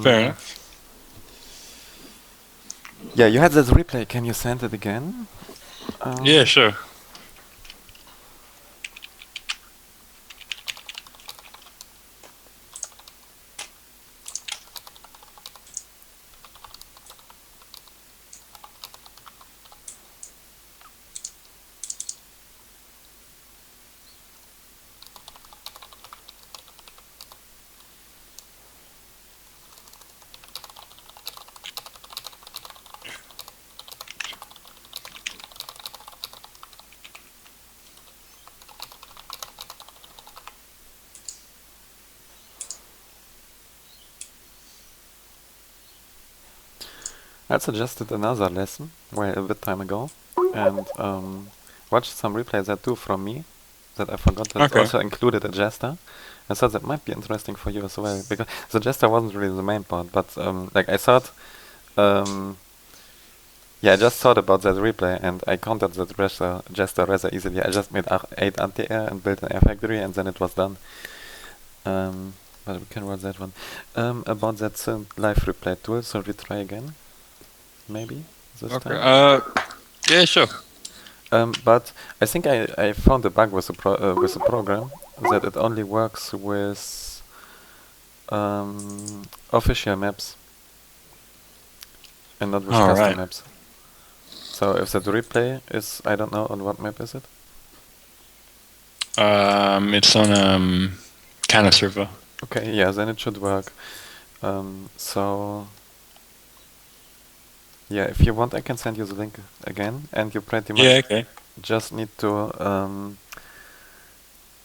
Fair enough. Yeah, you had this replay. Can you send it again? Yeah, sure. I suggested another lesson a bit time ago, and watched some replays that too from me that I forgot that Okay. also included a jester. I thought that might be interesting for you as well, because the jester wasn't really the main part, but like I thought, yeah, I just thought about that replay and I countered that jester rather easily. I just made 8 anti-air and built an air factory and then it was done. But we can run that one. About that live replay tool, so we try again? Maybe this Okay. time? Yeah, sure. But I think I found a bug with the program that it only works with official maps and not with All custom right. maps. So if that replay is, I don't know, on what map is it? It's on Canis River. Okay, yeah, then it should work. So yeah, if you want, I can send you the link again, and you pretty much Yeah. Okay. just need to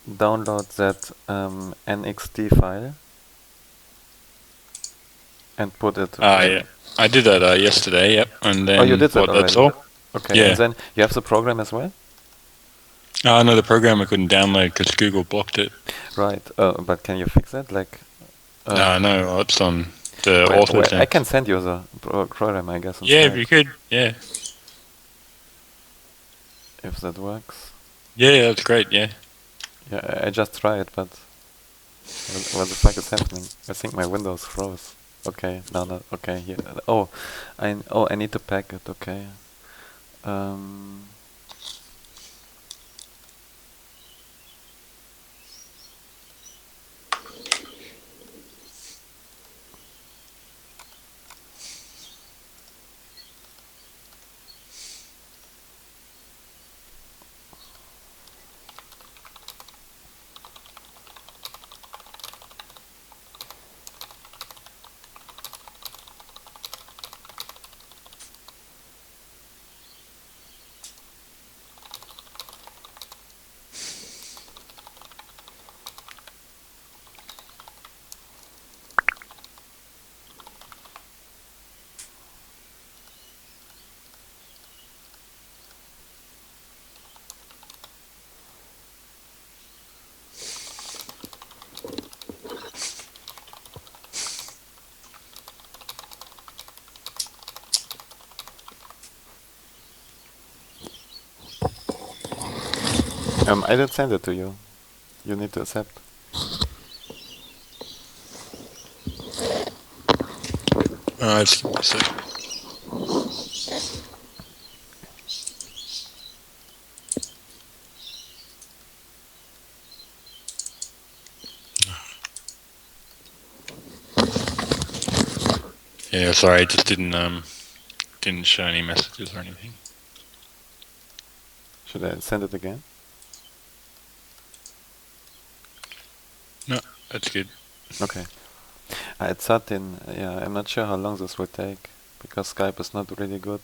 download that NXT file and put it. Yeah. I did that yesterday. Yep. And then Oh, you did that what? That's already. all. Okay, and Yeah. then you have the program as well? No, the program I couldn't download because Google blocked it. Right. But can you fix that? Like. No, it's on the Wait, author I thing. can send you the program, I guess, Yeah, if instead. you could. Yeah. If that works. Yeah, that's great. Yeah. Yeah, I just tried, but what the fuck is happening? I think my Windows froze. Okay, no, okay, here. Oh, I need to pack it. Okay. Um. I did send it to you. You need to accept. Just give me a sec. Yeah, sorry, it just didn't show any messages or anything. Should I send it again? No, that's good. Okay. It's 13. Yeah, I'm not sure how long this will take because Skype is not really good.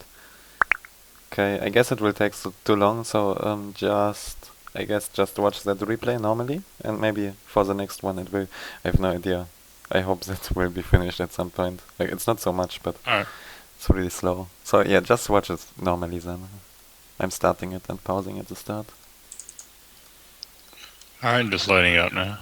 Okay, I guess it will take too long, so I guess just watch that replay normally, and maybe for the next one it will. I have no idea. I hope that will be finished at some point. Like it's not so much, but Alright. it's really slow. So yeah, just watch it normally then. I'm starting it and pausing at the start. Alright, just loading it up now.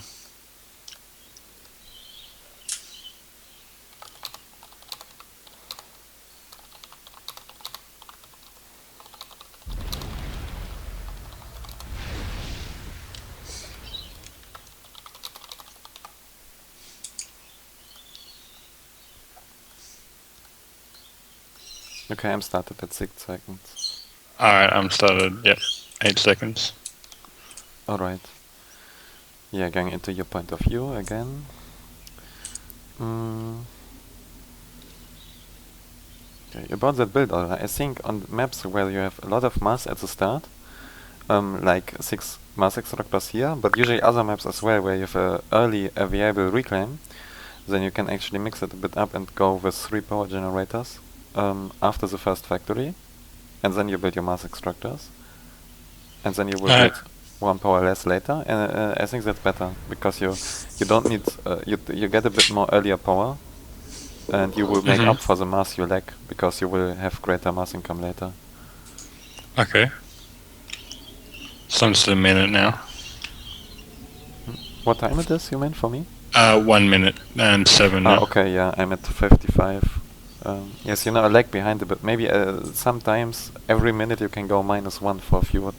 Okay, I'm started at 6 seconds. Alright, I'm started, yep, 8 seconds. Alright. Yeah, going into your point of view again. Okay, about that build order, I think on maps where you have a lot of mass at the start, like 6 mass extractors here, but usually other maps as well where you have a early available reclaim, then you can actually mix it a bit up and go with 3 power generators after the first factory, and then you build your mass extractors, and then you will build 1 power less later, and I think that's better, because you don't need, you get a bit more earlier power, and you will make up for the mass you lack, because you will have greater mass income later. Okay. So I'm just a minute now. What time it is, you mean, for me? 1 minute and 7 now. Okay, yeah, I'm at 55. Yes, I lag behind a bit. Maybe sometimes every minute you can go -1 for a few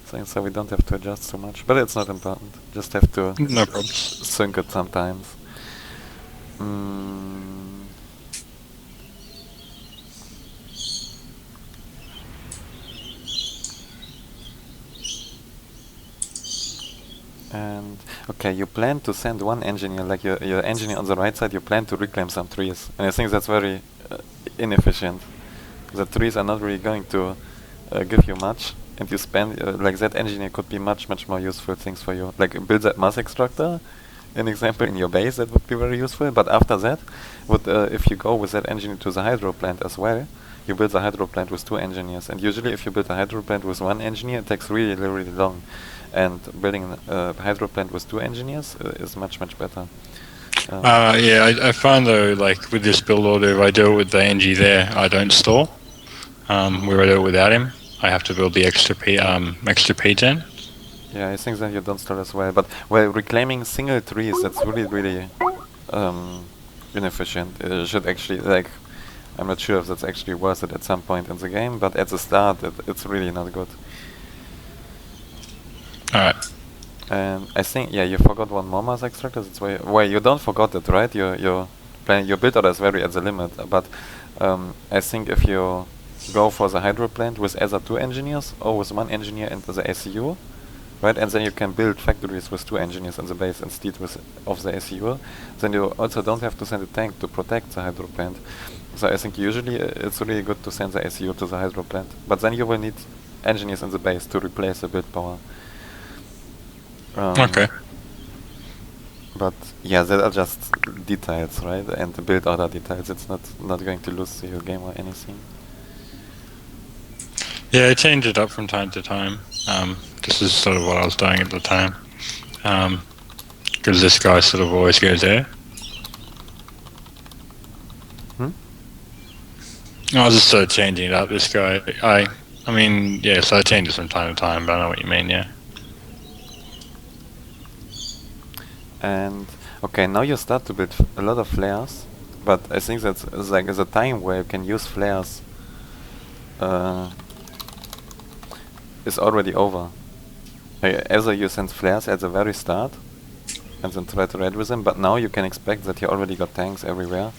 things, so we don't have to adjust so much. But it's not important. Just have to No problem. sync it sometimes. And okay, you plan to send 1 engineer, like your engineer on the right side, you plan to reclaim some trees. And I think that's very inefficient. The trees are not really going to give you much, and you spend, like that engineer could be much more useful things for you. Like build that mass extractor, an example in your base, that would be very useful. But after that, if you go with that engineer to the hydro plant as well, you build the hydro plant with 2 engineers. And usually if you build a hydro plant with 1 engineer, it takes really long. And building a hydro plant with 2 engineers is much better. Yeah, I find though, like with this build order, if I do it with the NG there, I don't stall. Where I do it without him, I have to build the extra P-gen. Yeah, I think that you don't stall as well. But reclaiming single trees, that's really inefficient. It should actually, like, I'm not sure if that's actually worth it at some point in the game, but at the start, it's really not good. Alright. And I think, yeah, you forgot 1 more mass extractor. That's why you don't forgot it, right? Your build order is very at the limit. But I think if you go for the hydro plant with either 2 engineers or with 1 engineer into the ACU, right? And then you can build factories with 2 engineers in the base instead of the ACU. Then you also don't have to send a tank to protect the hydro plant. So I think usually it's really good to send the ACU to the hydro plant. But then you will need engineers in the base to replace the build power. Okay. But yeah, that are just details, right? And the build order details. It's not going to lose your game or anything. Yeah, I change it up from time to time. This is sort of what I was doing at the time. Because this guy sort of always goes there. I was just sort of changing it up. This guy, I mean, yeah, so I change it from time to time, but I know what you mean, yeah. And okay, now you start to build a lot of flares, but I think that's like the time where you can use flares is already over. Either you send flares at the very start and then try to raid with them, but now you can expect that you already got tanks everywhere.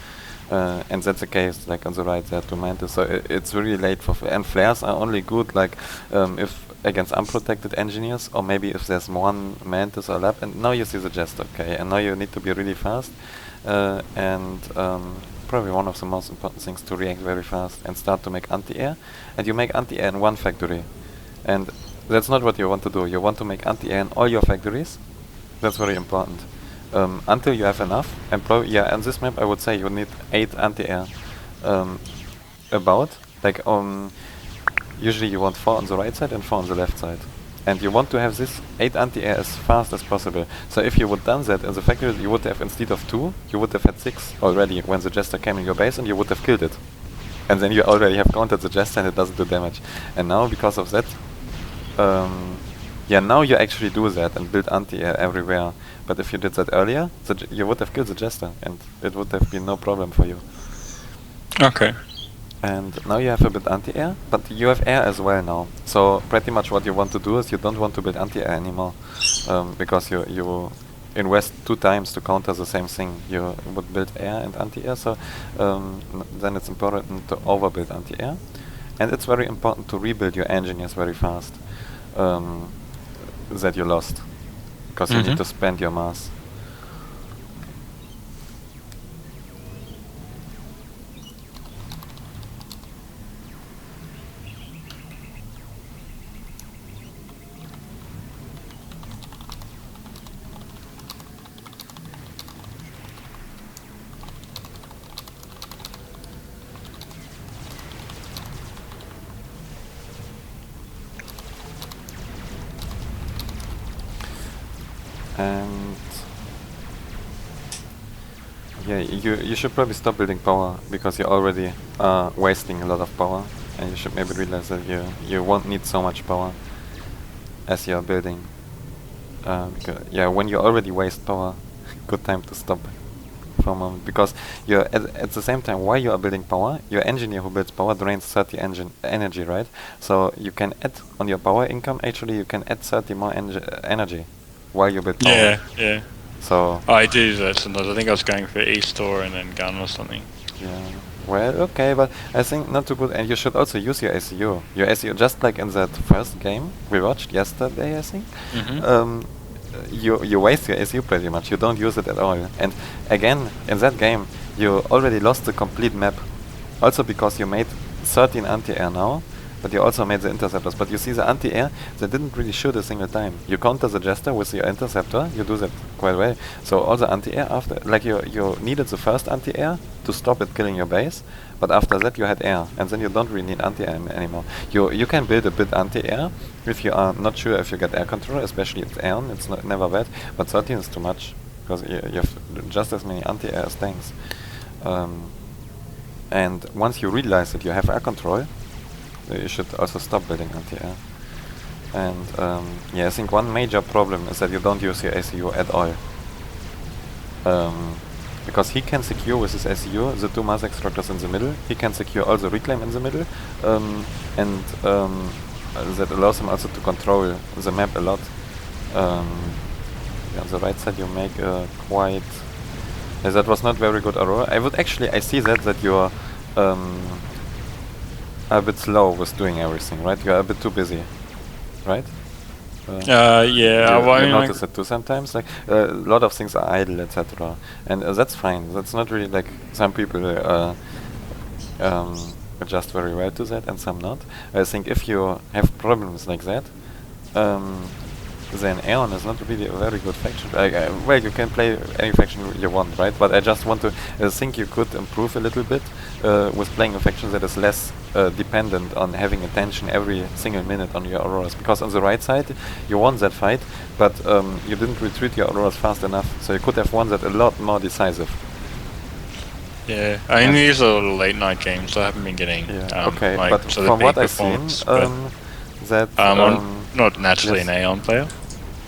And that's the case, like on the right there, 2 mantis. So it's really late for and flares are only good like if against unprotected engineers, or maybe if there's 1 mantis or lab. And now you see the jester, okay, and now you need to be really fast, and probably one of the most important things to react very fast and start to make anti-air. And you make anti-air in 1 factory, and that's not what you want to do. You want to make anti-air in all your factories. That's very important. Until you have enough, and yeah, on this map I would say you need 8 anti-air about, like usually you want 4 on the right side and 4 on the left side. And you want to have this 8 anti-air as fast as possible. So if you would done that in the factory, you would have, instead of 2, you would have had 6 already when the jester came in your base, and you would have killed it. And then you already have countered the jester and it doesn't do damage. And now because of that, yeah, now you actually do that and build anti-air everywhere. But if you did that earlier, you would have killed the jester and it would have been no problem for you. Okay. And now you have a bit anti-air, but you have air as well now. So pretty much what you want to do is you don't want to build anti-air anymore, because you invest 2 times to counter the same thing. You would build air and anti-air, so then it's important to overbuild anti-air. And it's very important to rebuild your engineers very fast that you lost, because you need to spend your mass. And yeah, you should probably stop building power, because you're already wasting a lot of power, and you should maybe realize that you won't need so much power as you're building. Yeah, when you already waste power, good time to stop for a moment, because you're at the same time, while you are building power, your engineer who builds power drains 30 energy, right? So you can add on your power income, actually you can add 30 more energy while you build power. Yeah, yeah. So I do that sometimes. I think I was going for E-Store and then gun or something. yeah, well, okay, but I think not too good, and you should also use your ACU. Your ACU, just like in that first game we watched yesterday, I think. You waste your ACU pretty much. You don't use it at all. And again, in that game, you already lost the complete map. Also because you made 13 anti-air now, but you also made the interceptors. But you see the anti-air, they didn't really shoot a single time. You counter the Jester with your interceptor, you do that quite well. So all the anti-air after, like you needed the first anti-air to stop it killing your base, but after that you had air, and then you don't really need anti-air anymore. You can build a bit anti-air if you are not sure if you get air control, especially if it's air, it's never bad, but 13 is too much, because you have just as many anti-air as tanks. And once you realize that you have air control, you should also stop building anti-air. And yeah, I think one major problem is that you don't use your ACU at all. Because he can secure with his ACU the 2 mass extractors in the middle, he can secure all the reclaim in the middle, and that allows him also to control the map a lot. Yeah, on the right side you make a quite... that was not very good Aurora. I see that you're a bit slow with doing everything, right? You're a bit too busy, right? Yeah. You notice it too sometimes. Like a lot of things are idle, etc. And that's fine. That's not really like some people adjust very well to that, and some not. I think if you have problems like that, then Aeon is not really a very good faction. Well, you can play any faction you want, right? But I just want to think you could improve a little bit with playing a faction that is less dependent on having attention every single minute on your Auroras. Because on the right side, you won that fight, but you didn't retreat your Auroras fast enough, so you could have won that a lot more decisive. Yeah, I mean these are late night games, so I haven't been getting okay, like, but sort from of what peak I've seen, that I'm not naturally an Aeon player,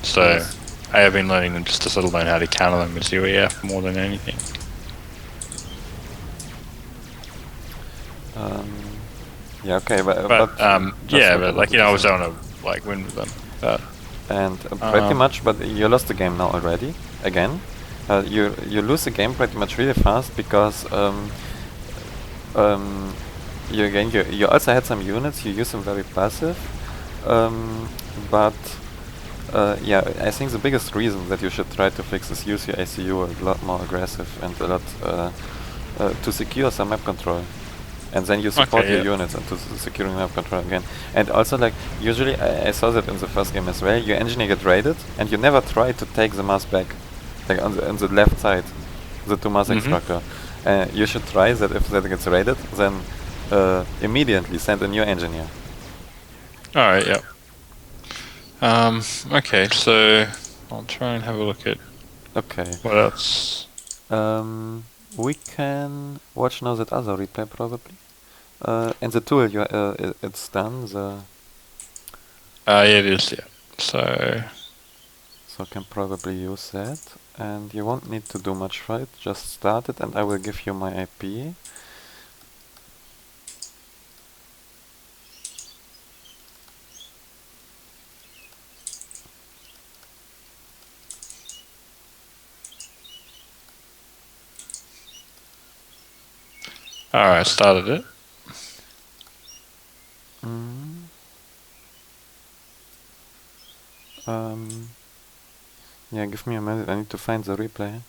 so I have been learning them just to sort of learn how to counter them with UEF more than anything. Yeah, okay, but yeah, but like, you know, I was able to like win with them. But and pretty much, but you lost the game now already again. You lose the game pretty much really fast because you also had some units, you use them very passive, but yeah, I think the biggest reason that you should try to fix is use your ACU a lot more aggressive and a lot to secure some map control. And then you support your units into securing map control again. And also, like, usually I saw that in the first game as well, your engineer get raided, and you never try to take the mass back. Like on the left side, the 2 mass extractor. You should try that if that gets raided, then immediately send a new engineer. Alright, yeah. Okay, so I'll try and have a look at what else. We can watch now that other replay probably. And the tool, it's done. Yeah, it is. Yeah. So can probably use that, and you won't need to do much for it. Just start it, and I will give you my IP. Alright, started it. Mm. Yeah, give me a minute. I need to find the replay.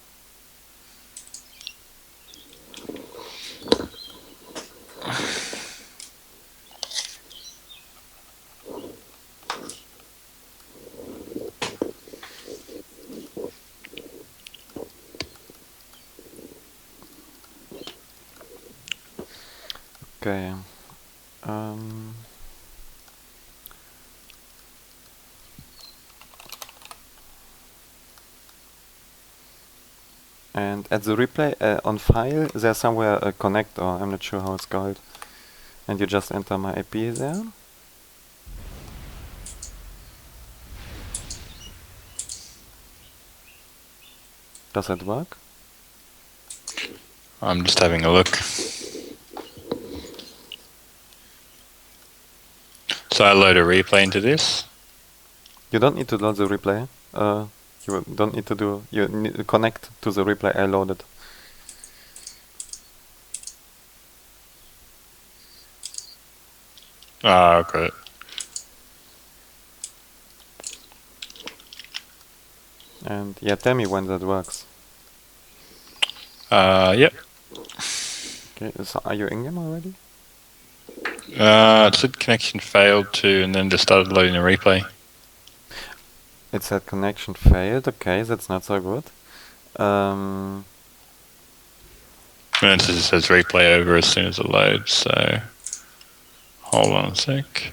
Okay. Um, and at the replay on file, there's somewhere a connector. I'm not sure how it's called. And you just enter my IP there. Does that work? I'm just having a look. So I load a replay into this. You don't need to load the replay. You don't need to do. You need to connect to the replay I loaded. Ah, got it. And yeah, tell me when that works. Yep. Okay, so are you in game already? It said connection failed to, and then just started loading a replay. It said connection failed. Okay, that's not so good. And it just says replay over as soon as it loads, so hold on a sec.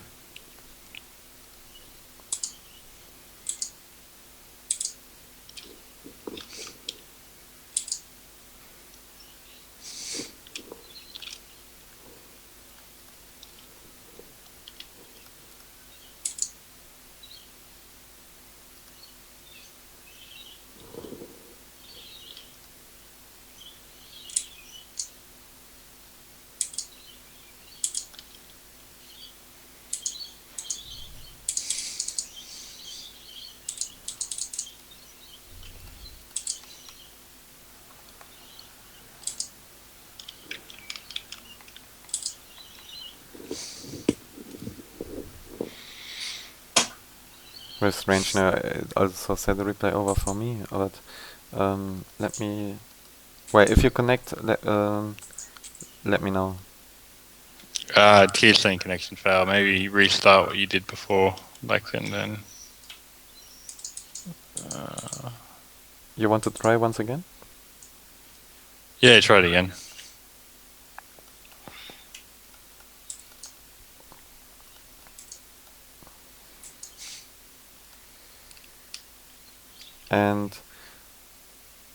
Very strange. Now it also said the replay over for me. But let me. Wait, if you connect, let me know. Here's saying connection failed. Maybe restart what you did before, like, and then. You want to try once again? Yeah, try it again. And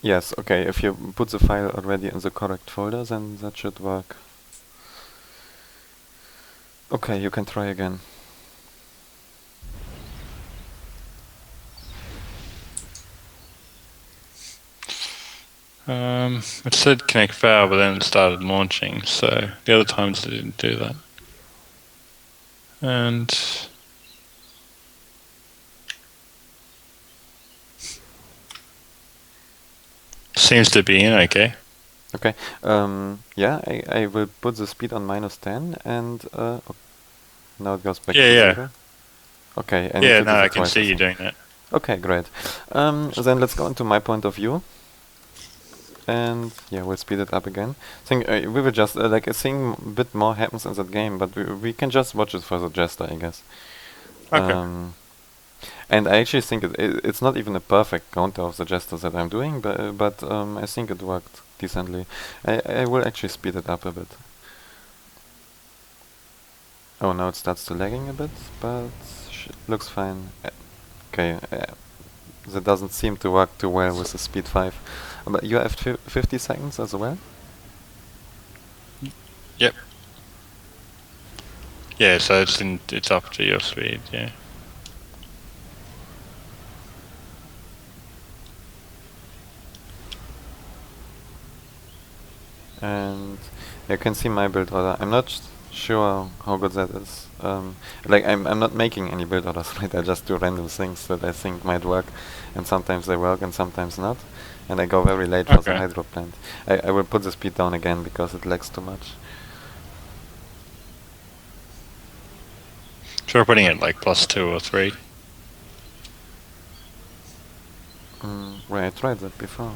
yes, okay, if you put the file already in the correct folder, then that should work. Okay, you can try again. It said connect fail, but then it started launching, so the other times it didn't do that. And seems to be in okay. Okay, yeah, I will put the speed on -10 and now it goes back to Yeah. 0. Okay, I need Yeah, to no, do I that can twice, see I you think. doing that. Okay, great. Then let's go into my point of view. And yeah, we'll speed it up again. I think we will just, like, I think a bit more happens in that game, but we can just watch it for the jester, I guess. Okay. And I actually think it's not even a perfect counter of the jester that I'm doing, but I think it worked decently. I will actually speed it up a bit. Oh, now it starts to lagging a bit, but looks fine. Okay, that doesn't seem to work too well with the speed 5. But you have 50 seconds as well? Yep. Yeah, so it's up to your speed, yeah. And you can see my build order. I'm not sure how good that is. Like I'm not making any build orders, right? I just do random things that I think might work, and sometimes they work and sometimes not. And I go very late for the Okay. hydro plant. I will put the speed down again because it lags too much. So we're putting it like +2 or 3. Well, I tried that before.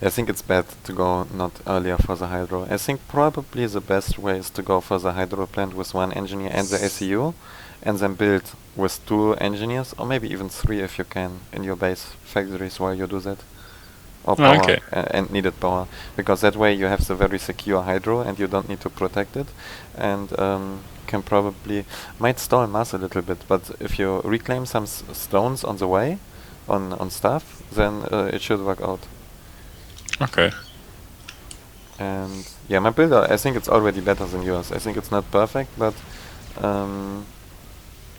I think it's bad to go not earlier for the hydro. I think probably the best way is to go for the hydro plant with one engineer and the ACU, and then build with 2 engineers, or maybe even 3 if you can, in your base factories while you do that. Or Oh, power, okay. and needed power. Because that way you have the very secure hydro and you don't need to protect it. And can probably, might stall mass a little bit, but if you reclaim some stones on the way, on stuff, then it should work out. Okay. And yeah, my builder, I think it's already better than yours. I think it's not perfect, but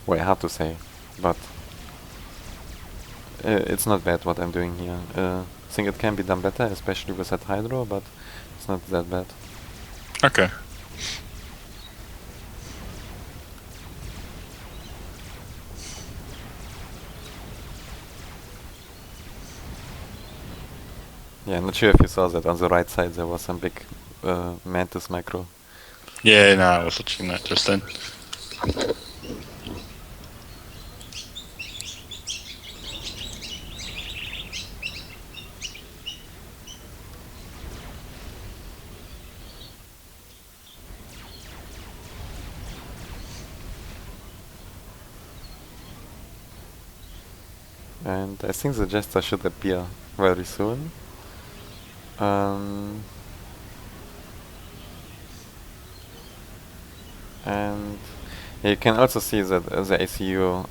well, hard to say, but it's not bad what I'm doing here. I think it can be done better, especially with that hydro, but it's not that bad. Okay. Yeah, I'm not sure if you saw that on the right side there was some big mantis macro. Yeah, no, I was watching that just then. And I think the jester should appear very soon. And you can also see that the ACU,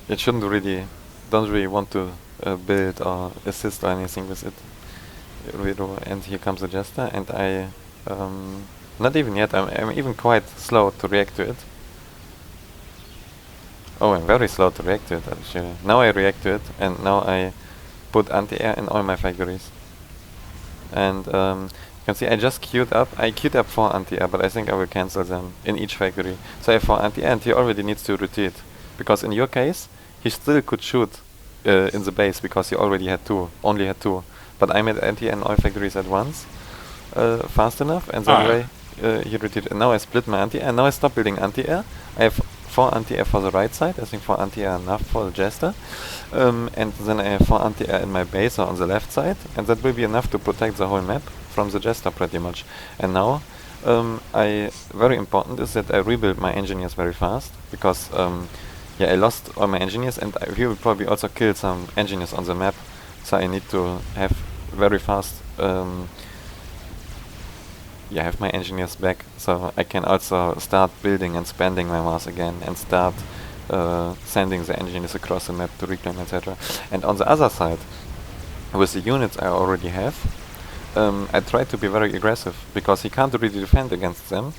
it shouldn't really, don't really want to build or assist or anything with it. And here comes the jester, and I, not even yet, I'm even quite slow to react to it. Oh, I'm very slow to react to it actually. Now I react to it, and now I put anti-air in all my factories. And you can see I just queued up. I queued up 4 anti-air, but I think I will cancel them in each factory. So I have 4 anti-air, and he already needs to retreat. Because in your case, he still could shoot in the base because he already had 2, only had 2. But I made anti-air in all factories at once, fast enough, and that way he retreated. And now I split my anti-air, and now I stop building anti-air. I have 4 anti-air for the right side. I think 4 anti-air enough for the jester. And then I have 4 anti-air in my base or on the left side, and that will be enough to protect the whole map from the jester pretty much. And now, very important is that I rebuild my engineers very fast, because yeah, I lost all my engineers, and he will probably also kill some engineers on the map, so I need to have very fast yeah, have my engineers back, so I can also start building and spending my mass again, and start sending the engineers across the map to reclaim, etc. And on the other side, with the units I already have, I try to be very aggressive, because he can't really defend against them,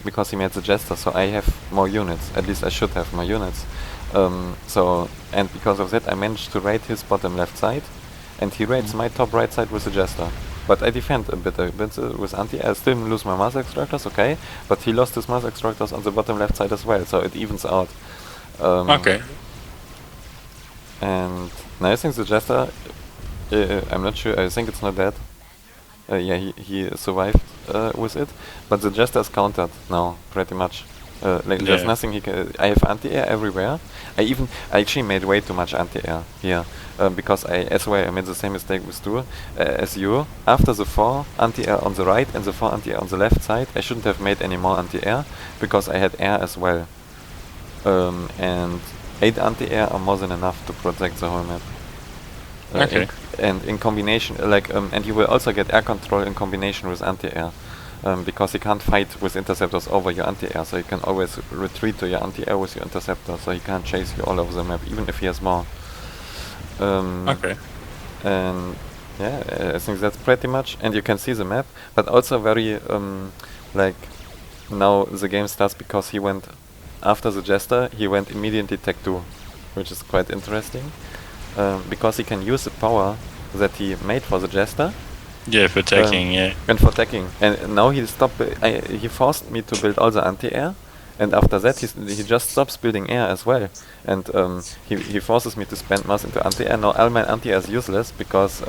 because he made the jester, so I have more units, at least I should have more units. And because of that I managed to raid his bottom left side, and he raids my top right side with the jester. But I defend a bit with anti-air. I still lose my mass extractors, okay, but he lost his mass extractors on the bottom left side as well, so it evens out. Okay. And now I think the jester, I'm not sure, I think it's not dead. Yeah, he survived with it, but the jester is countered now, pretty much. There's nothing he can. I have anti-air everywhere. I actually made way too much anti-air here, because I made the same mistake with as you. After the 4 anti-air on the right and the 4 anti-air on the left side, I shouldn't have made any more anti-air, because I had air as well. And 8 anti-air are more than enough to protect the whole map. Okay. And in combination, and you will also get air control in combination with anti-air. Because you can't fight with interceptors over your anti-air, so you can always retreat to your anti-air with your interceptor, so he can't chase you all over the map, even if he has more. Okay. And yeah, I think that's pretty much, and you can see the map, but also very, now the game starts because he went, after the jester, he went immediately tech 2. which is quite interesting, because he can use the power that he made for the Jester. Yeah, for taking, yeah. And for attacking. And now he stopped. He forced me to build all the anti-air, and after that he just stops building air as well. And he forces me to spend mass into anti-air. Now all my anti-air is useless because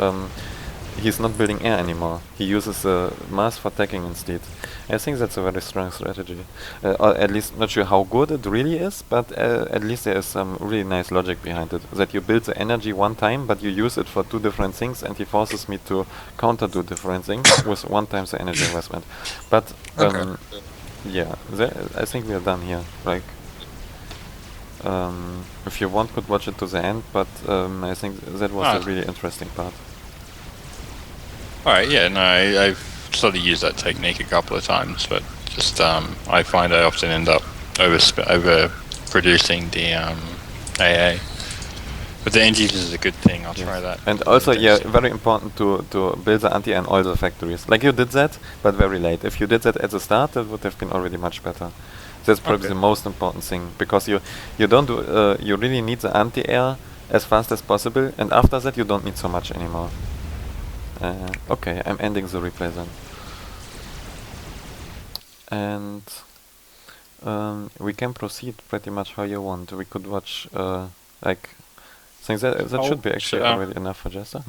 he's not building air anymore. He uses mass for attacking instead. I think that's a very strong strategy. Or at least not sure how good it really is, but at least there is some really nice logic behind it. That you build the energy one time, but you use it for two different things, and he forces me to counter two different things with one time the energy investment. But yeah, I think we are done here. Like, if you want, could watch it to the end, but I think that was a really interesting part. Alright, yeah, no, I've sort of used that technique a couple of times, but just I find I often end up over producing the AA. But the NGs is a good thing, I'll try that. And also, yeah, very important to build the anti and oil the factories. Like you did that, but very late. If you did that at the start, that would have been already much better. That's probably the most important thing, because you don't do you really need the anti-air as fast as possible, and after that you don't need so much anymore. Okay, I'm ending the replay then. And we can proceed pretty much how you want. We could watch like things that should be actually already enough for Jester.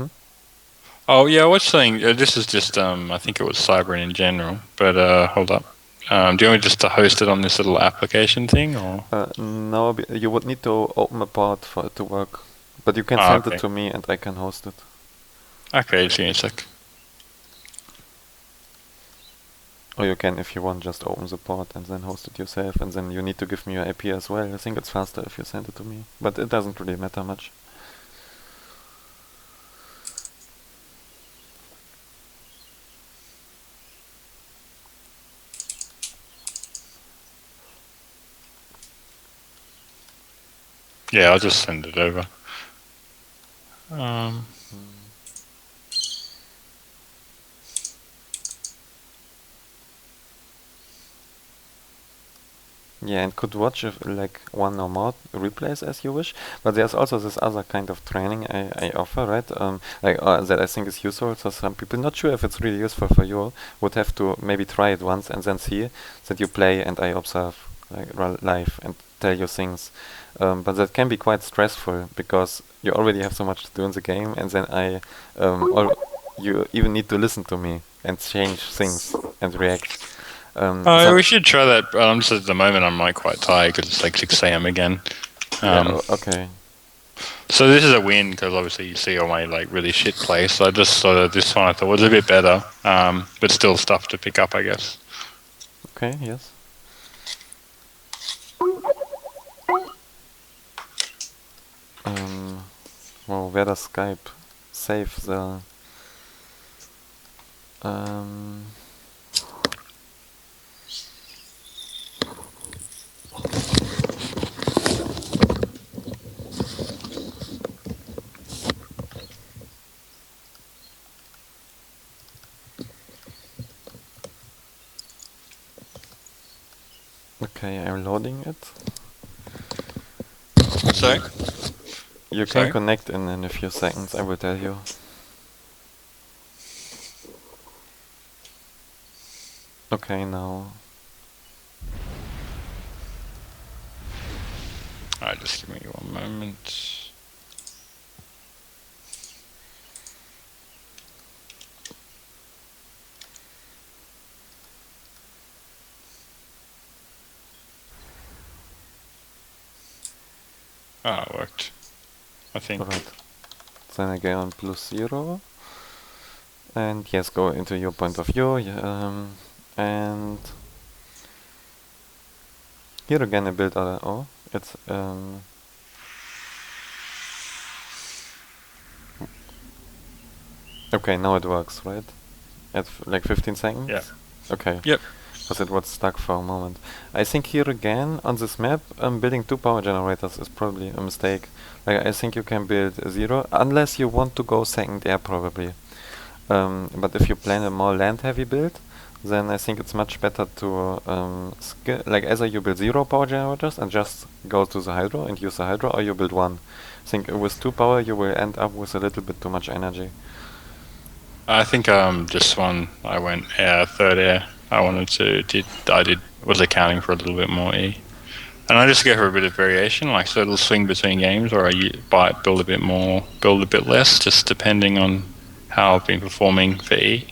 Oh yeah, what's saying? This is just I think it was Cybern in general, but hold up. Do you want me just to host it on this little application thing, or? No, you would need to open a port for it to work, but you can send it to me and I can host it. Okay, just give me a sec. Or you can, if you want, just open the port and then host it yourself, and then you need to give me your IP as well. I think it's faster if you send it to me, but it doesn't really matter much. Yeah, I'll just send it over. Yeah, and could watch like one or more replays as you wish, but there's also this other kind of training I offer, right? That I think is useful. So some people, not sure if it's really useful for you, would have to maybe try it once and then see that you play and I observe like live and tell you things. But that can be quite stressful because you already have so much to do in the game, and then you even need to listen to me and change things and react. We should try that. Just at the moment, I'm like quite tired because it's like 6 a.m. again. Okay. So this is a win because obviously you see all my like really shit play. So I just sort of this one I thought was a bit better, but still stuff to pick up, I guess. Okay. Yes. Well, where does Skype save the? Okay, I'm loading it. Sorry? You can connect in a few seconds, I will tell you. Okay, now. Alright, just give me 1 moment. It worked. I think. Right. Then I go on +0. And yes, go into your point of view. And here again I build it's okay, now it works, right? At like 15 seconds? Yeah. Okay. Yep. Because it was stuck for a moment. I think here again on this map, building 2 power generators is probably a mistake. Like I think you can build 0 unless you want to go second air probably. But if you plan a more land heavy build, then I think it's much better to like either you build 0 power generators and just go to the hydro and use the hydro, or you build 1. I think with 2 power you will end up with a little bit too much energy. I think just one I went third air. I was accounting for a little bit more E. And I just go for a bit of variation, like so it'll swing between games, or build a bit more, build a bit less, just depending on how I've been performing for E.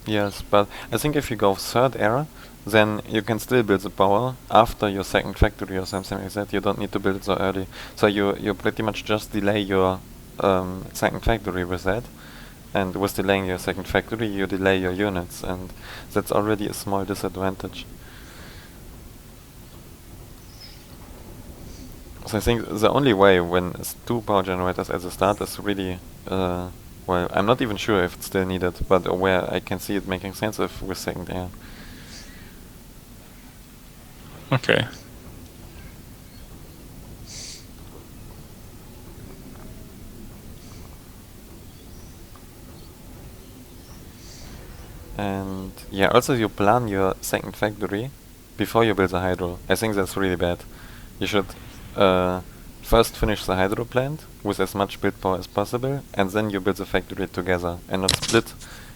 Yes, but I think if you go third air, then you can still build the power after your second factory or something like that. You don't need to build it so early. So you pretty much just delay your second factory with that. And with delaying your second factory, you delay your units, and that's already a small disadvantage. So I think the only way when 2 power generators at the start is really, well, I'm not even sure if it's still needed, but where I can see it making sense if with second air. Okay. And yeah, also you plan your second factory before you build the hydro. I think that's really bad. You should first finish the hydro plant with as much build power as possible, and then you build the factory together, and not split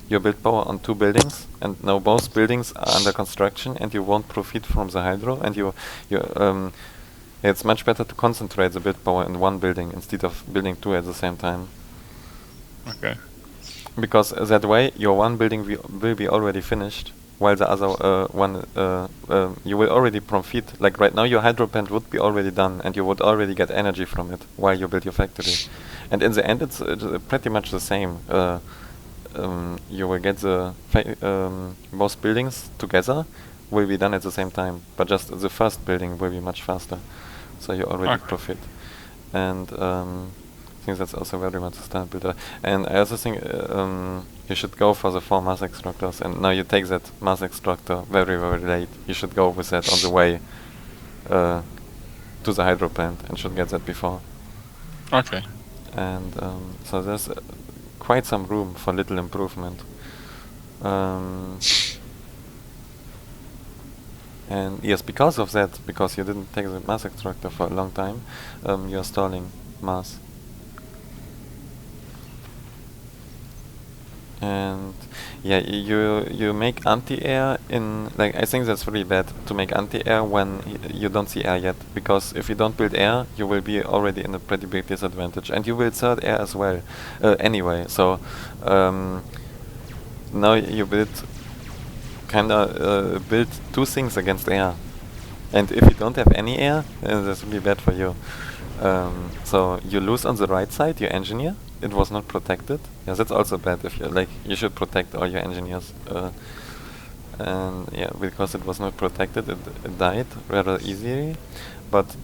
your build power on 2 buildings. And now both buildings are under construction, and you won't profit from the hydro. And it's much better to concentrate the build power in 1 building instead of building 2 at the same time. Okay. Because that way your 1 building will be already finished, while the other one you will already profit. Like right now your hydro plant would be already done, and you would already get energy from it while you build your factory. And in the end it's pretty much the same. You will get the both buildings together will be done at the same time, but just the first building will be much faster, so you already profit. And I think that's also very much a standard builder. And I also think you should go for the 4 mass extractors, and now you take that mass extractor very, very late. You should go with that on the way to the hydro plant, and should get that before. Okay. And so there's quite some room for little improvement. And yes, because of that, because you didn't take the mass extractor for a long time, you're stalling mass. And yeah, you make anti-air in, like, I think that's really bad to make anti-air when you don't see air yet, because if you don't build air, you will be already in a pretty big disadvantage, and you will third air as well anyway. So now you build build 2 things against air, and if you don't have any air, that's really bad for you. So you lose on the right side your engineer. It was not protected. Yeah, that's also bad. If you should protect all your engineers. And yeah, because it was not protected, it died rather easily. But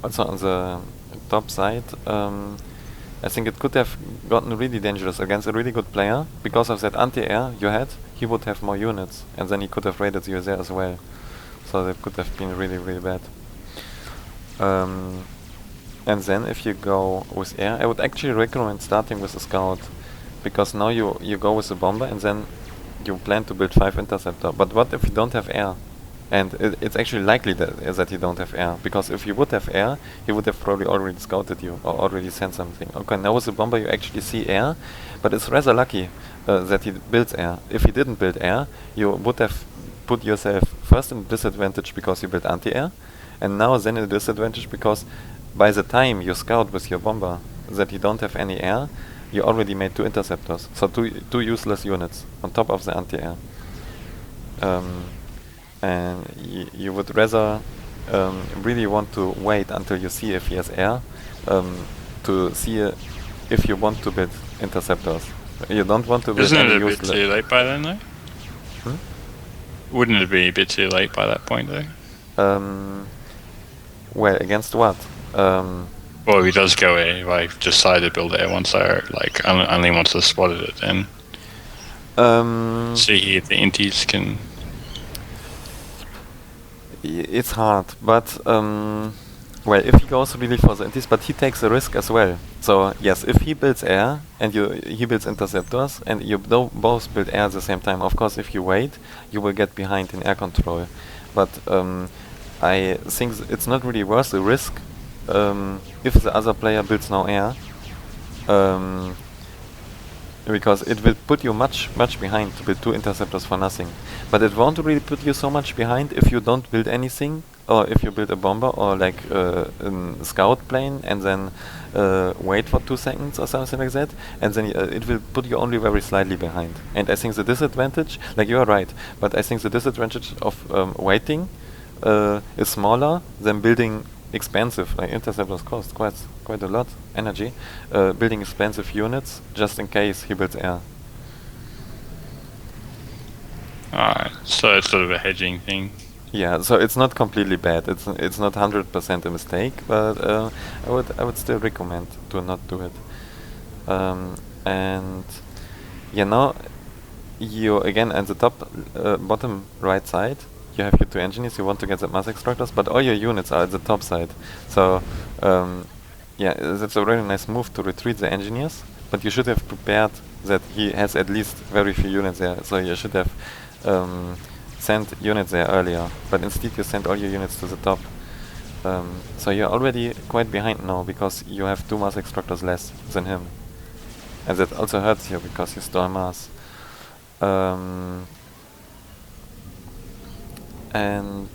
also on the top side, I think it could have gotten really dangerous against a really good player. Because of that anti-air you had, he would have more units, and then he could have raided you there as well. So that could have been really, really bad. And then if you go with air, I would actually recommend starting with a scout, because now you go with a bomber, and then you plan to build 5 interceptor. But what if you don't have air? And it's actually likely that you don't have air, because if you would have air, he would have probably already scouted you or already sent something. Okay, now with the bomber you actually see air, but it's rather lucky that he builds air. If he didn't build air, you would have put yourself first in disadvantage because you built anti-air, and now then in a disadvantage because by the time you scout with your bomber that you don't have any air, you already made 2 interceptors, so two useless units on top of the anti-air. And you would rather really want to wait until you see if he has air to see if you want to build interceptors. You don't want to build Isn't any it a bit useless. too late by then, though? Wouldn't it be a bit too late by that point, though? Well, against what? Well, he does go A. If I decide to build it once only once I spotted it, then see if the inties can. It's hard, but Well, if he goes really for the antis, but he takes a risk as well. So yes, if he builds air and he builds interceptors and you both build air at the same time, of course, if you wait, you will get behind in air control. But I think it's not really worth the risk if the other player builds no air, because it will put you much behind to build 2 interceptors for nothing. But it won't really put you so much behind if you don't build anything, or if you build a bomber or like a scout plane and then wait for 2 seconds or something like that, and then it will put you only very slightly behind. And I think the disadvantage, like you are right, but I think the disadvantage of waiting is smaller than building expensive, like interceptors cost quite a lot energy, building expensive units just in case he builds air. Alright, so it's sort of a hedging thing. Yeah, so it's not completely bad. It's not 100% a mistake, but I would still recommend to not do it. And you again at the top bottom right side, you have your 2 engineers. You want to get the mass extractors, but all your units are at the top side. So yeah, that's a really nice move to retreat the engineers. But you should have prepared that he has at least very few units there. So you should have sent units there earlier. But instead you sent all your units to the top. So you're already quite behind now because you have 2 mass extractors less than him. And that also hurts you because you stole mass. And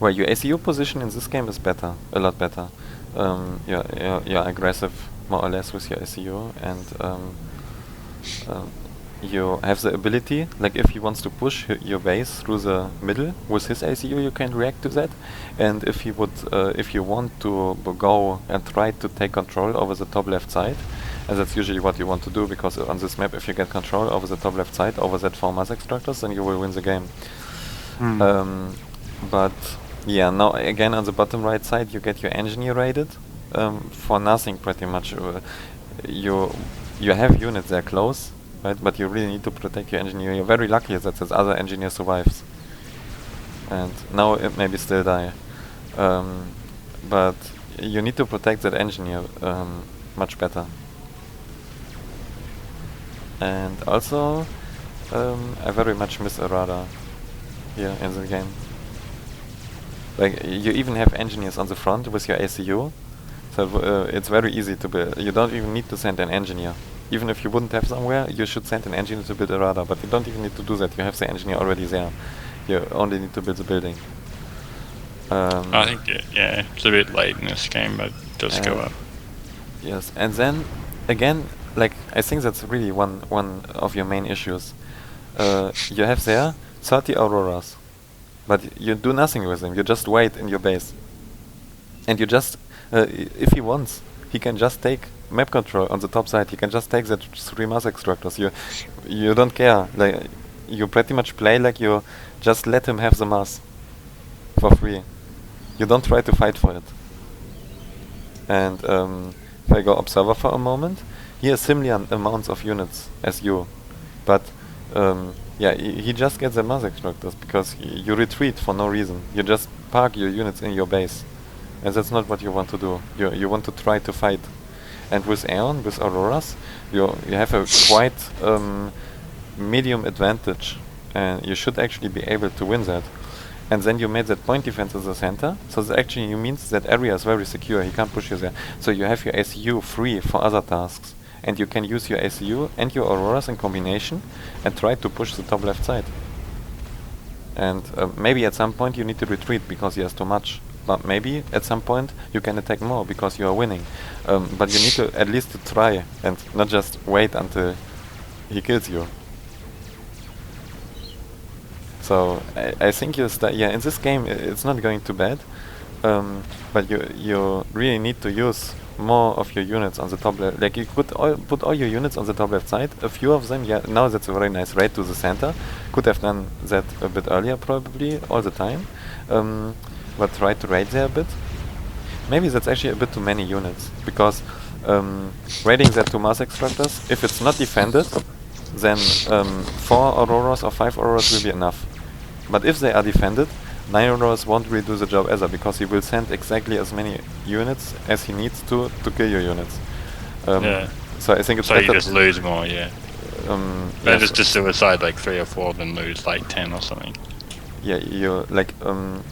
well, your ACU position in this game is better, a lot better. You're aggressive more or less with your ACU, and you have the ability, like if he wants to push your base through the middle with his ACU, you can react to that. And if he would, if you want to go and try to take control over the top left side, and that's usually what you want to do, because on this map, if you get control over the top left side, over that 4 mass extractors, then you will win the game. But yeah, now again on the bottom right side, you get your engineer raided for nothing pretty much. You have units there close, right? But you really need to protect your engineer. You're very lucky that this other engineer survives, and now it maybe still die. But you need to protect that engineer much better. And also, I very much miss a radar here in the game. Like, you even have engineers on the front with your ACU, so it's very easy to build. You don't even need to send an engineer. Even if you wouldn't have somewhere, you should send an engineer to build a radar, but you don't even need to do that. You have the engineer already there. You only need to build the building. I think, yeah, it's a bit late in this game, but it does go up. Yes, and then, again, like, I think that's really one of your main issues. You have there 30 Auroras, but you do nothing with them. You just wait in your base. And you just, if he wants, he can just take map control on the top side. He can just take that 3 mass extractors. You don't care. Like, you pretty much play like you just let him have the mass for free. You don't try to fight for it. And if I go observer for a moment, he has similar amounts of units as you, but yeah, he just gets the mass extractors because you retreat for no reason. You just park your units in your base, and that's not what you want to do. You want to try to fight. And with Aeon, with Auroras, you have a quite medium advantage, and you should actually be able to win that. And then you made that point defense in the center, so that actually means that area is very secure. He can't push you there. So you have your ACU free for other tasks, and you can use your ACU and your Auroras in combination and try to push the top left side. And maybe at some point you need to retreat because he has too much. But maybe at some point you can attack more because you are winning. But you need to at least to try and not just wait until he kills you. So I think you in this game it's not going too bad, but you really need to use more of your units on the top left. Like, you could put all your units on the top left side. A few of them, yeah. Now that's a very nice raid to the center. Could have done that a bit earlier, probably all the time, but try to raid there a bit. Maybe that's actually a bit too many units, because raiding that 2 mass extractors, if it's not defended, then 4 Auroras or 5 Auroras will be enough. But if they are defended, Nyros won't really do the job either, because he will send exactly as many units as he needs to kill your units. Yeah. So I think it's So better. you just lose more, yeah. Yeah, Better just suicide like 3 or 4 than lose like 10 or something. yeah, you like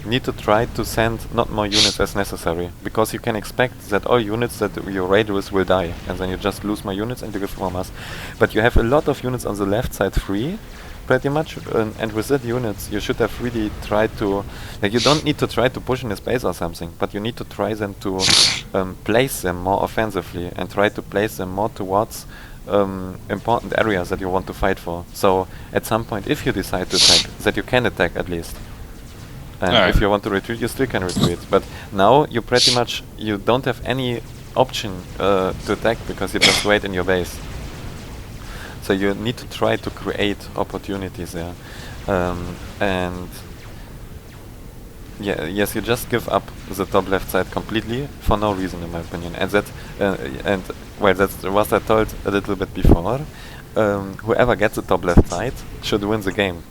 need to try to send not more units as necessary, because you can expect that all units that you raid with will die, and then you just lose more units and you give more mass. But you have a lot of units on the left side free, pretty much, and with that units you should have really tried to, like, you don't need to try to push in his base or something, but you need to try them to place them more offensively and try to place them more towards important areas that you want to fight for. So at some point, if you decide to attack, that you can attack at least. And Alright. if you want to retreat, you still can retreat. But now you pretty much, you don't have any option to attack, because you just wait in your base. So you need to try to create opportunities there. And yeah, yes, you just give up the top left side completely for no reason, in my opinion. And that, and well, that's what I told a little bit before. Whoever gets the top left side should win the game.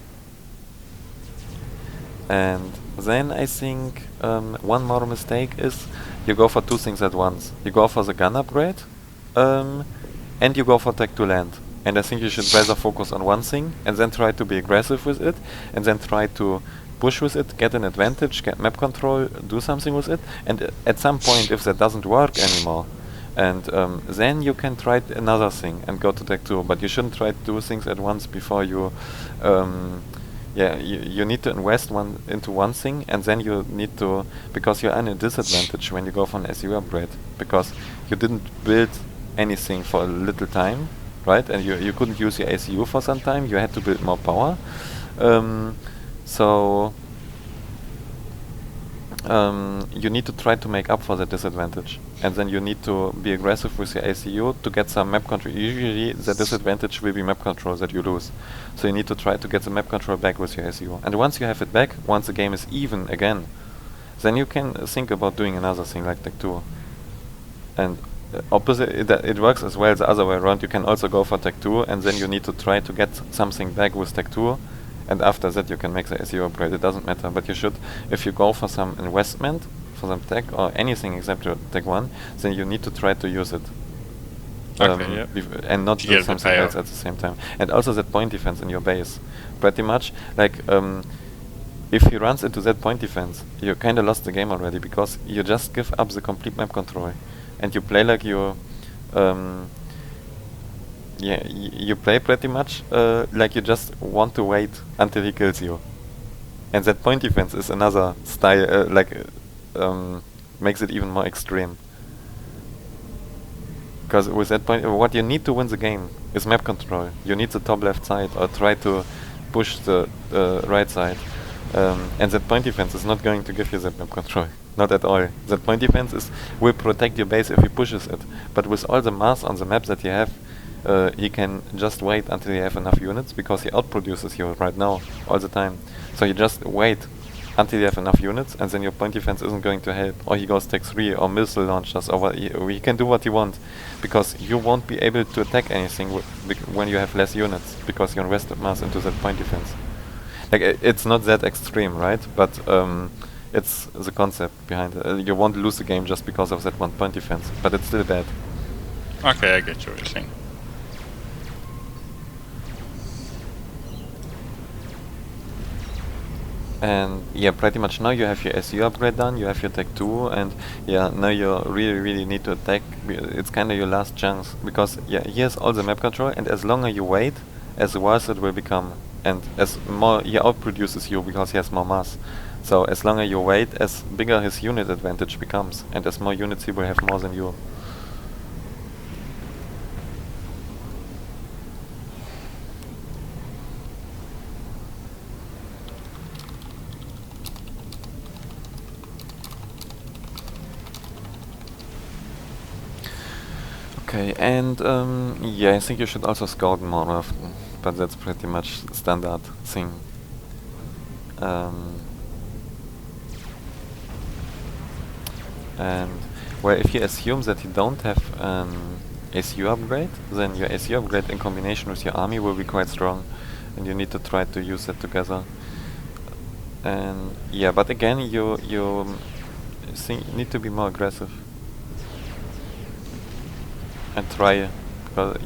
And then I think one more mistake is you go for two things at once. You go for the gun upgrade, and you go for tech to land. And I think you should rather focus on one thing and then try to be aggressive with it, and then try to push with it, get an advantage, get map control, do something with it. And at some point, if that doesn't work anymore, and then you can try another thing and go to tech 2. But you shouldn't try to do things at once before you you need to invest into one thing, and then you need to, because you're at a disadvantage when you go for an SU upgrade, because you didn't build anything for a little time, right? And you couldn't use your ACU for some time, you had to build more power. So you need to try to make up for that disadvantage, and then you need to be aggressive with your ACU to get some map control. Usually the disadvantage will be map control that you lose, so you need to try to get the map control back with your ACU. And once you have it back, once the game is even again, then you can think about doing another thing like Tech 2. And opposite, it works as well the other way around. You can also go for Tech 2, and then you need to try to get something back with Tech 2, and after that you can make the SEO upgrade. It doesn't matter, but you should, if you go for some investment, for some tech or anything except your tech 1, then you need to try to use it. And not do something else at the same time. And also that point defense in your base. Pretty much, like, if he runs into that point defense, you kinda lost the game already, because you just give up the complete map control. And you play like you you play pretty much like you just want to wait until he kills you. And that point defense is another style, makes it even more extreme. Because with that point, what you need to win the game is map control. You need the top left side, or try to push the right side. And that point defense is not going to give you that map control. Not at all. That point defense will protect your base if he pushes it. But with all the mass on the map that you have, he can just wait until you have enough units, because he outproduces you right now, all the time. So you just wait until you have enough units, and then your point defense isn't going to help. Or he goes tech 3, or missile launchers, or he can do what he wants, because you won't be able to attack anything when you have less units, because you invested mass into that point defense. Like, it's not that extreme, right? But it's the concept behind it. You won't lose the game just because of that one point defense, but it's still bad. Okay, I get what you're saying. And yeah, pretty much now you have your SU upgrade done, you have your tech 2, and yeah, now you really need to attack. It's kinda your last chance, because yeah, he has all the map control, and as longer you wait, as worse it will become. And as more he outproduces you, because he has more mass. So as longer you wait, as bigger his unit advantage becomes, and as more units he will have more than you. Okay, and yeah, I think you should also scout more often, but that's pretty much standard thing. And well, if you assume that you don't have an SU upgrade, then your SU upgrade in combination with your army will be quite strong, and you need to try to use that together. And yeah, but again, you need to be more aggressive and try.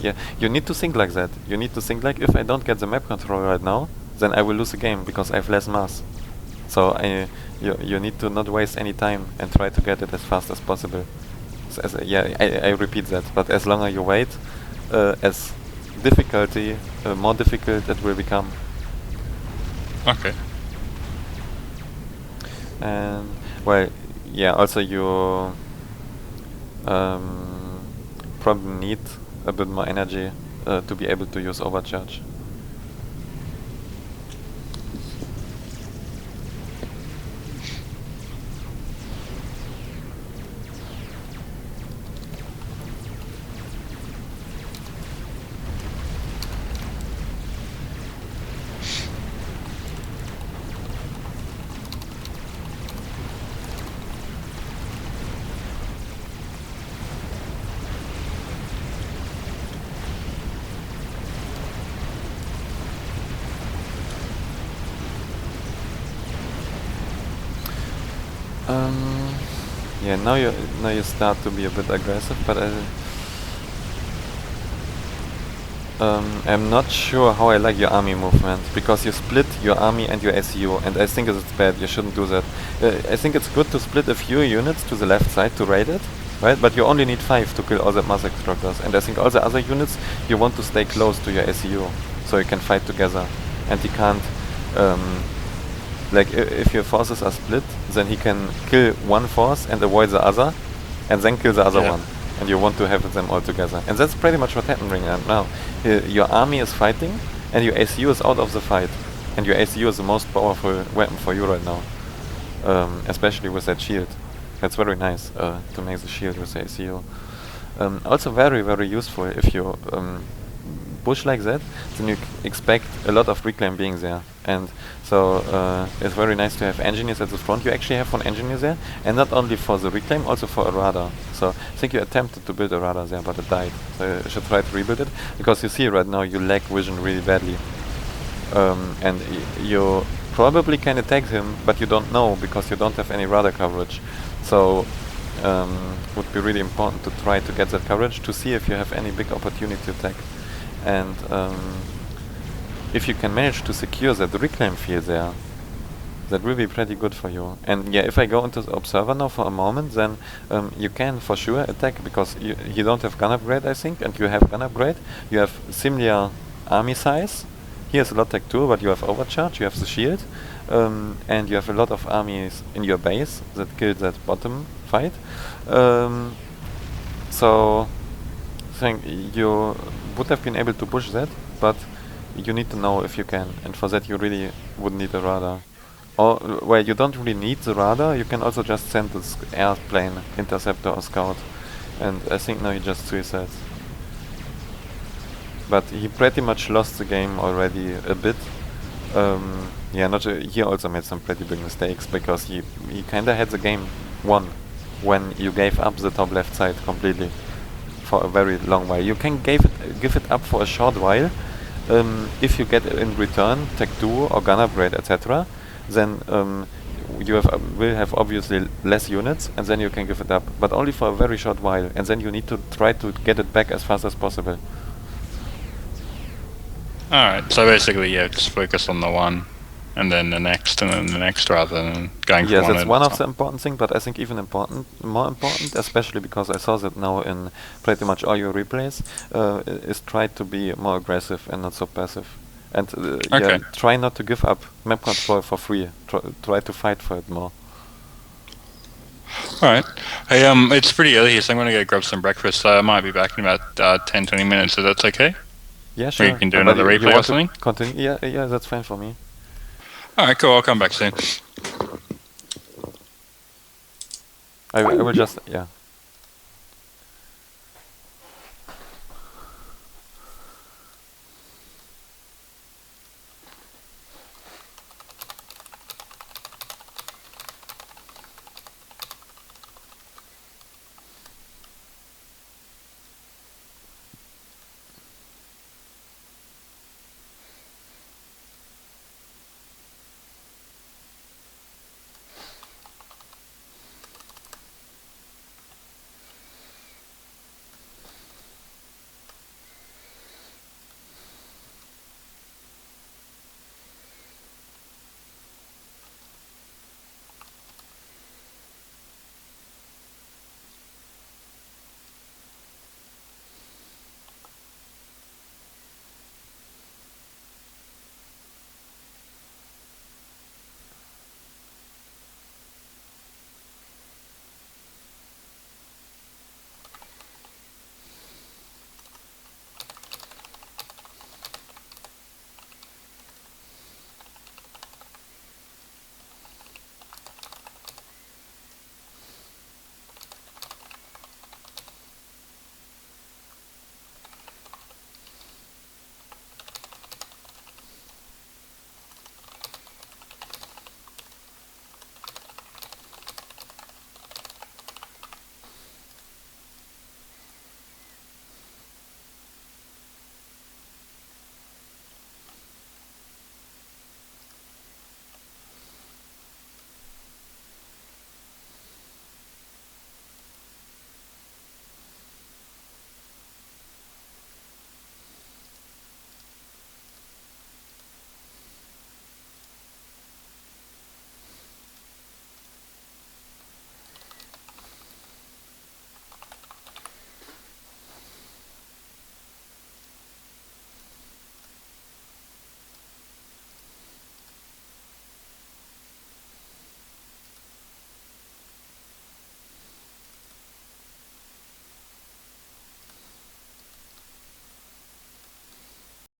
Yeah, you need to think like that. You need to think like, if I don't get the map control right now, then I will lose the game because I have less mass. So you need to not waste any time and try to get it as fast as possible. So yeah, I repeat that. But as longer you wait, as difficulty more difficult it will become. Okay. And well, yeah. Also, you probably need a bit more energy to be able to use overcharge. Yeah, now you start to be a bit aggressive, but I'm not sure how I like your army movement, because you split your army and your SU, and I think it's bad. You shouldn't do that. I think it's good to split a few units to the left side to raid it, right? But you only need 5 to kill all the mass extractors, and I think all the other units you want to stay close to your SU, so you can fight together, and he can't. Like if your forces are split, then he can kill one force and avoid the other, and then kill the other one. And you want to have them all together. And that's pretty much what's happening now. Your army is fighting, and your ACU is out of the fight. And your ACU is the most powerful weapon for you right now, especially with that shield. That's very nice to make the shield with the ACU. Also very, very useful if you push like that, then you expect a lot of reclaim being there. And so it's very nice to have engineers at the front. You actually have one engineer there, and not only for the reclaim, also for a radar. So I think you attempted to build a radar there, but it died. So you should try to rebuild it, because you see right now you lack vision really badly. And you probably can attack him, but you don't know, because you don't have any radar coverage. So would be really important to try to get that coverage to see if you have any big opportunity to attack. And if you can manage to secure that reclaim field there, that will be pretty good for you. And yeah, if I go into the observer now for a moment, then you can for sure attack, because you don't have gun upgrade, I think, and you have gun upgrade. You have similar army size. Here's a lot tech too, but you have overcharge, you have the shield, and you have a lot of armies in your base that killed that bottom fight. So I think you would have been able to push that, but you need to know if you can, and for that you really would need a radar. Or, well, you don't really need the radar, you can also just send this airplane, interceptor or scout, and I think now he just suicides. But he pretty much lost the game already a bit. Yeah, he also made some pretty big mistakes, because he kinda had the game won when you gave up the top left side completely for a very long while. You can give it up for a short while if you get in return Tech 2 or gun upgrade, etc. Then you will have obviously less units, and then you can give it up, but only for a very short while, and then you need to try to get it back as fast as possible. Alright, so basically, yeah, just focus on the one, and then the next, and then the next, rather than going for one. Yes, that's one of the important things, but I think even more important, especially because I saw that now in pretty much all your replays, is try to be more aggressive and not so passive. And yeah, try not to give up map control for free. Try to fight for it more. Alright. Hey, it's pretty early here, so I'm going to go grab some breakfast. I might be back in about 10-20 minutes, so that's okay? Yeah, sure. We can do another replay or something? Continue? Yeah, that's fine for me. Alright, cool, I'll come back soon. I will just, yeah.